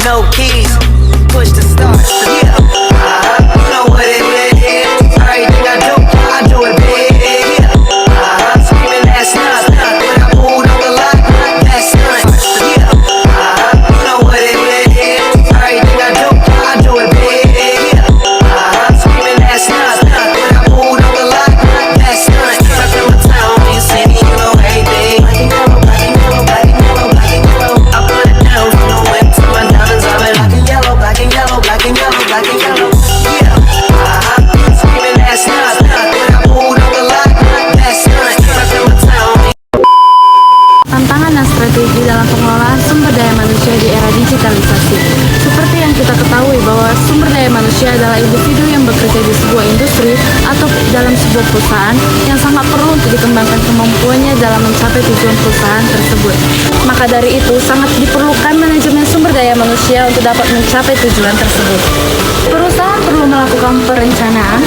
no keys, push the start. Yeah, you know what it is. Everything I do it big. Yeah, screaming that's not. When I pulled on the lot, that's not. Yeah, you know what it is. Everything I do it big. Yeah, screaming that's not. When I pulled on the lot, that's not. I from the town, you see me, you know everything. Black and yellow, black and yellow, black and yellow, black and yellow. I put it down from the wind to my diamonds. I've been black and yellow, black and yellow, black and yellow, black and yellow. Yeah, screaming that's not. When I pulled on the lot, that's not. I from the town. Tantangan dan strategi dalam pengelolaan sumber daya manusia di era digitalisasi. Seperti yang kita ketahui bahwa sumber daya manusia adalah individu yang bekerja di sebuah industri atau dalam sebuah perusahaan yang sangat perlu untuk dikembangkan kemampuannya dalam mencapai tujuan perusahaan tersebut. Maka dari itu, sangat diperlukan manajemen sumber daya manusia untuk dapat mencapai tujuan tersebut. Perusahaan perlu melakukan perencanaan,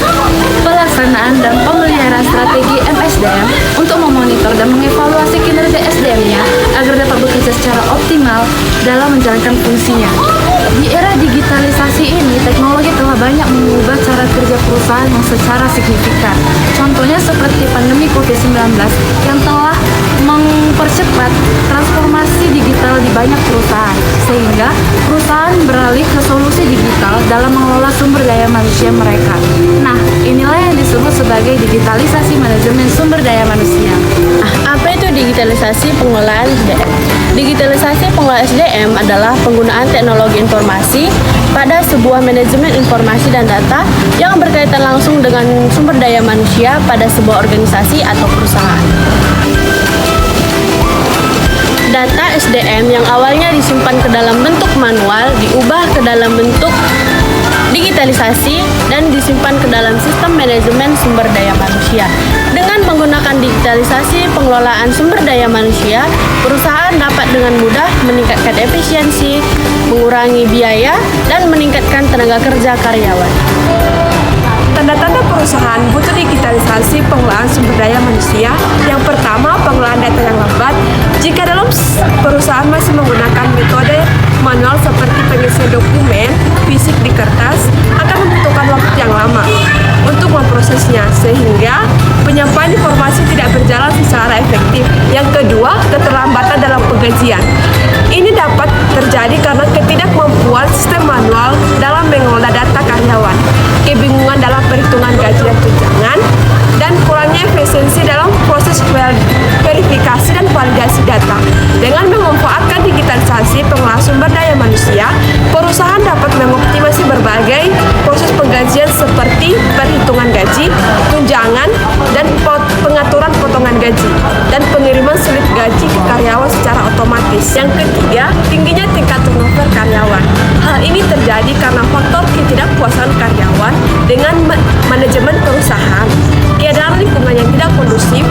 pelaksanaan, dan pemeliharaan strategi MSDM untuk memonitor dan mengevaluasi kinerja SDM-nya agar dapat bekerja secara optimal dalam menjalankan fungsinya. Di era digitalisasi ini, teknologi telah banyak mengubah cara kerja perusahaan yang secara signifikan. Contohnya seperti pandemi COVID-19 yang telah mempercepat transformasi digital di banyak perusahaan, sehingga perusahaan beralih ke solusi digital dalam mengelola sumber daya manusia mereka. Nah, inilah yang disebut sebagai digitalisasi manajemen sumber daya manusia. Apa itu digitalisasi pengelolaan SDM? Digitalisasi pengelolaan SDM adalah penggunaan teknologi informasi pada sebuah manajemen informasi dan data yang berkaitan langsung dengan sumber daya manusia pada sebuah organisasi atau perusahaan. Data SDM yang awalnya disimpan ke dalam bentuk manual diubah ke dalam bentuk digitalisasi dan disimpan ke dalam sistem manajemen sumber daya manusia. Dengan menggunakan digitalisasi pengelolaan sumber daya manusia, perusahaan dapat dengan mudah meningkatkan efisiensi, mengurangi biaya, dan meningkatkan tenaga kerja karyawan. Tanda-tanda perusahaan butuh digitalisasi pengelolaan sumber daya manusia. Yang pertama, pengelolaan data yang lambat. Jika dalam perusahaan masih menggunakan metode manual seperti pengisian dokumen fisik di kertas, akan membutuhkan waktu yang lama untuk memprosesnya, sehingga penyampaian informasi tidak berjalan secara efektif. Yang kedua, keterlambatan dalam penggajian. Ini dapat terjadi karena ketidakmampuan sistem manual dalam mengelola data karyawan, kebingungan dalam perhitungan gaji dan tunjangan, dan kurangnya efisiensi dalam proses verifikasi dan validasi data. Dengan memanfaatkan digitalisasi pengelolaan sumber daya manusia, perusahaan dapat mengoptimasi berbagai proses penggajian seperti perhitungan gaji, tunjangan, dan pengaturan potongan gaji, dan pengiriman slip gaji ke karyawan secara otomatis. Yang ketiga, tingginya tingkat turnover karyawan. Hal ini terjadi karena faktor ketidakpuasan karyawan dengan manajemen perusahaan, keadaan lingkungan yang tidak kondusif,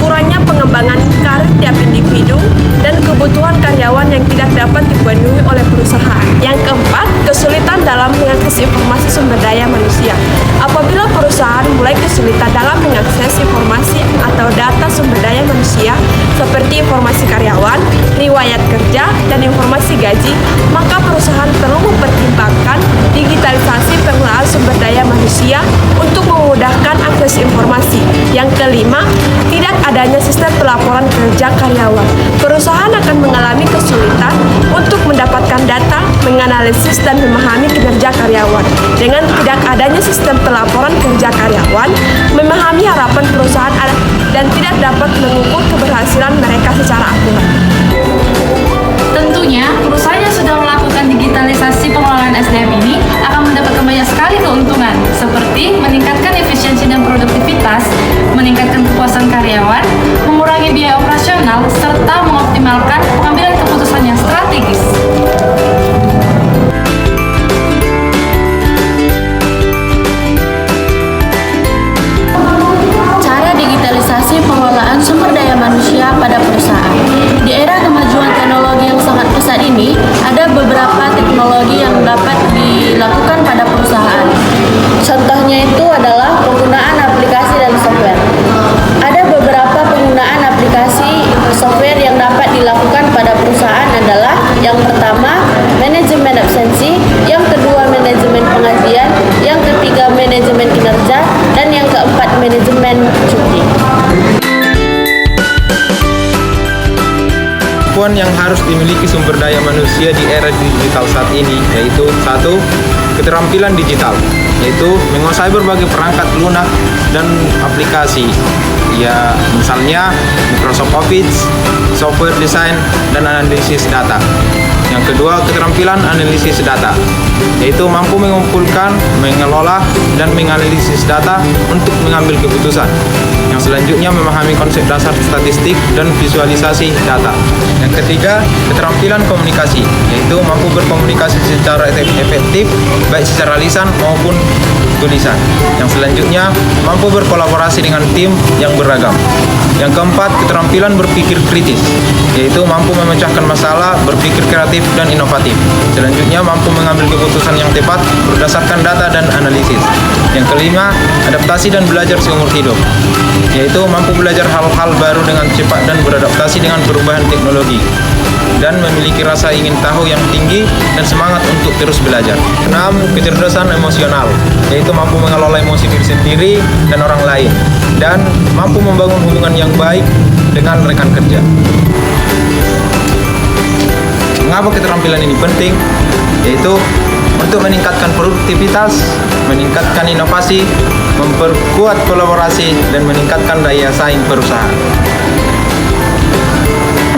kurangnya pengembangan karir tiap individu, dan kebutuhan karyawan yang tidak dapat dipenuhi oleh perusahaan. Yang keempat, kesulitan dalam mengakses informasi sumber daya manusia. Apabila perusahaan mulai kesulitan dalam mengakses informasi atau data sumber daya manusia seperti informasi karyawan, riwayat kerja, dan informasi gaji, maka perusahaan perlu mempertimbangkan digitalisasi pengelolaan sumber daya manusia untuk memudahkan akses informasi. Yang kelima, tidak adanya sistem pelaporan kerja karyawan. Perusahaan akan mengalami kesulitan untuk mendapatkan data, menganalisis, dan memahami kinerja karyawan. Dengan tidak adanya sistem pelaporan kerja karyawan, memahami harapan perusahaan dan tidak dapat mengukur keberhasilan mereka secara akurat. Tentunya, perusahaan yang sudah melakukan digitalisasi pengelolaan SDM ini akan mendapatkan banyak sekali keuntungan, seperti meningkatkan efisiensi dan produktivitas, meningkatkan kepuasan karyawan, mengurangi biaya operasional, serta mengoptimalkan pengambilan keputusan yang strategis. Cara digitalisasi pengelolaan sumber daya manusia pada perusahaan. Di era kemajuan teknologi yang sangat pesat ini, ada beberapa teknologi yang dapat dilakukan pada perusahaan. Contohnya itu adalah penggunaan aplikasi dan software. Ada beberapa penggunaan aplikasi software yang dapat dilakukan pada perusahaan adalah yang pertama, manajemen absensi, yang kedua manajemen pengabdian, yang ketiga manajemen kinerja, dan yang keempat manajemen cuti. Kemampuan yang harus dimiliki sumber daya manusia di era digital saat ini yaitu satu, keterampilan digital, yaitu menguasai berbagai perangkat lunak dan aplikasi, ya misalnya Microsoft Office, software design, dan analisis data. Yang kedua, keterampilan analisis data, yaitu mampu mengumpulkan, mengelola, dan menganalisis data untuk mengambil keputusan. Yang selanjutnya, memahami konsep dasar statistik dan visualisasi data. Yang ketiga, keterampilan komunikasi, yaitu mampu berkomunikasi secara efektif, baik secara lisan maupun tulisan. Yang selanjutnya, mampu berkolaborasi dengan tim yang beragam. Yang keempat, keterampilan berpikir kritis, yaitu mampu memecahkan masalah, berpikir kreatif dan inovatif. Selanjutnya, mampu mengambil keputusan yang tepat berdasarkan data dan analisis. Yang kelima, adaptasi dan belajar seumur hidup, yaitu mampu belajar hal-hal baru dengan cepat dan beradaptasi dengan perubahan teknologi, dan memiliki rasa ingin tahu yang tinggi dan semangat untuk terus belajar. 6. Kecerdasan emosional, yaitu mampu mengelola emosi diri sendiri dan orang lain, dan mampu membangun hubungan yang baik dengan rekan kerja. Mengapa keterampilan ini penting? Yaitu untuk meningkatkan produktivitas, meningkatkan inovasi, memperkuat kolaborasi, dan meningkatkan daya saing perusahaan.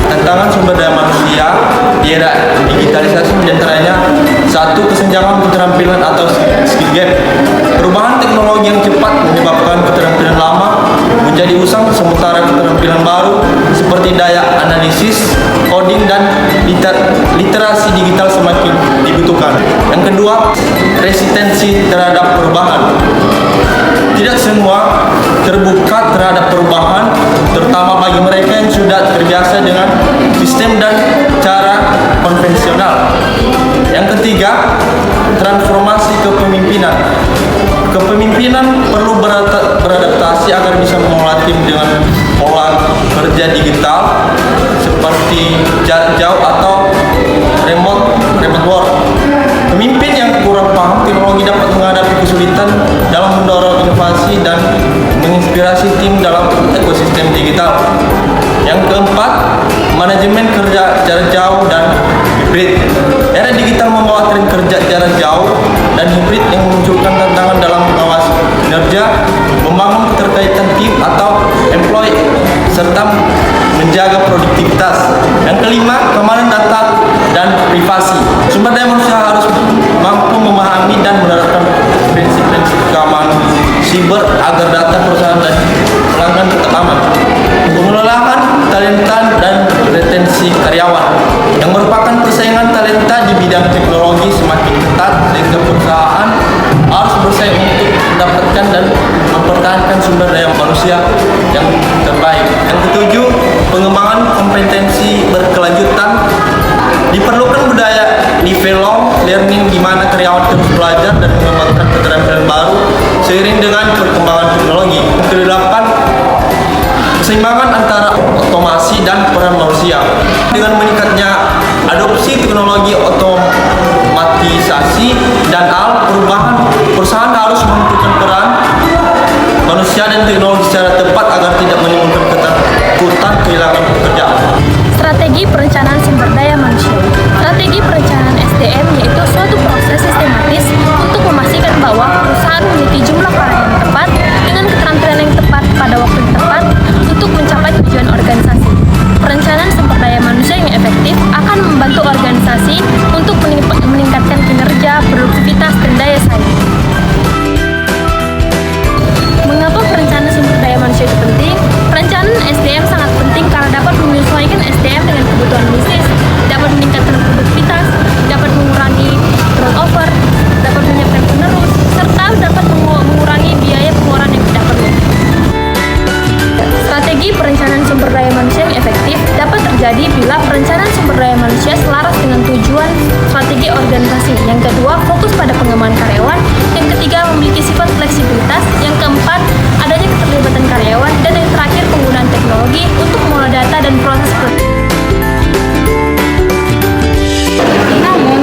Tantangan sumber daya manusia di era digitalisasi diantaranya satu, kesenjangan keterampilan atau skill gap. Perubahan teknologi yang cepat menyebabkan keterampilan lama menjadi usang, sementara keterampilan baru seperti daya analisis, coding, dan literasi digital semakin dibutuhkan. Yang kedua, resistensi terhadap perubahan. Tidak semua terbuka terhadap perubahan, terutama bagi mereka yang sudah terbiasa dengan sistem dan cara konvensional. Yang ketiga, transformasi kepemimpinan. Kepemimpinan perlu beradaptasi agar bisa mengelola tim dengan pola kerja digital seperti jarak jauh atau remote work. Pemimpin yang kurang paham teknologi dapat menghadapi kesulitan dalam mendorong inovasi dan menginspirasi tim dalam ekosistem digital. Yang keempat, manajemen kerja jarak jauh dan hibrid. Era digital membawa tren kerja jarak jauh dan hibrid yang memunculkan tantangan dalam mengawasi kinerja, membangun keterkaitan tim atau employee, serta menjaga produktivitas. Yang kelima, keamanan data dan privasi. Sumber daya manusia harus mampu memahami dan menerapkan prinsip-prinsip keamanan siber agar data perusahaan dan pelanggan tetap aman. Pengelolaan talenta dan retensi karyawan, yang merupakan persaingan talenta di bidang teknologi semakin ketat, sehingga perusahaan harus bersaing untuk mendapatkan dan mempertahankan sumber daya manusia yang terbaik. Yang ketujuh, pengembangan kompetensi berkelanjutan. Diperlukan budaya lifelong learning di mana karyawan terus belajar dan mengembangkan keterampilan baru seiring dengan perkembangan teknologi. Yang kedelapan, keseimbangan antara otomasi dan peran manusia. Dengan meningkatnya adopsi teknologi otomatisasi dan perubahan, perusahaan harus menentukan peran manusia dan teknologi secara tepat agar tidak menimbulkan ketakutan kehilangan pekerjaan. Strategi perencanaan sumber daya manusia. Strategi perencanaan SDM yaitu suatu proses sistematis untuk memastikan bahwa perusahaan memiliki jumlah orang yang tepat dengan keterampilan yang tepat pada waktu yang tepat untuk mencapai tujuan organisasi. Perencanaan sumber daya manusia yang efektif akan membantu organisasi untuk meningkatkan kinerja, produktivitas, dan daya saing. Mengapa perencanaan sumber daya manusia itu penting? Perencanaan SDM sangat penting karena dapat menyesuaikan SDM dengan kebutuhan bisnis, dapat meningkatkan produktivitas, dapat mengurangi turnover, dapat menyiapkan penerus, serta dapat mengurangi biaya pengeluaran yang tidak perlu. Strategi perencanaan sumber daya manusia yang efektif dapat terjadi bila perencanaan sumber daya manusia selaras dengan tujuan strategi organisasi. Yang kedua, fokus pada pengembangan karyawan. Yang ketiga, memiliki sifat fleksibilitas. Yang keempat, adanya keterlibatan karyawan. Dan yang terakhir, penggunaan teknologi untuk mengolah data dan proses. Namun,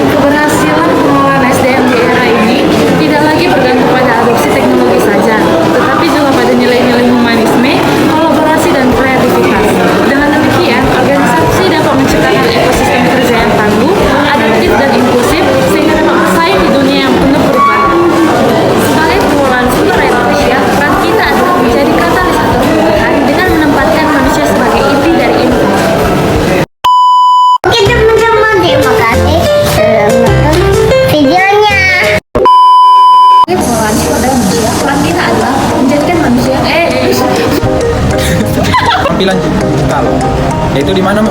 keterampilan digital. Yaitu di mana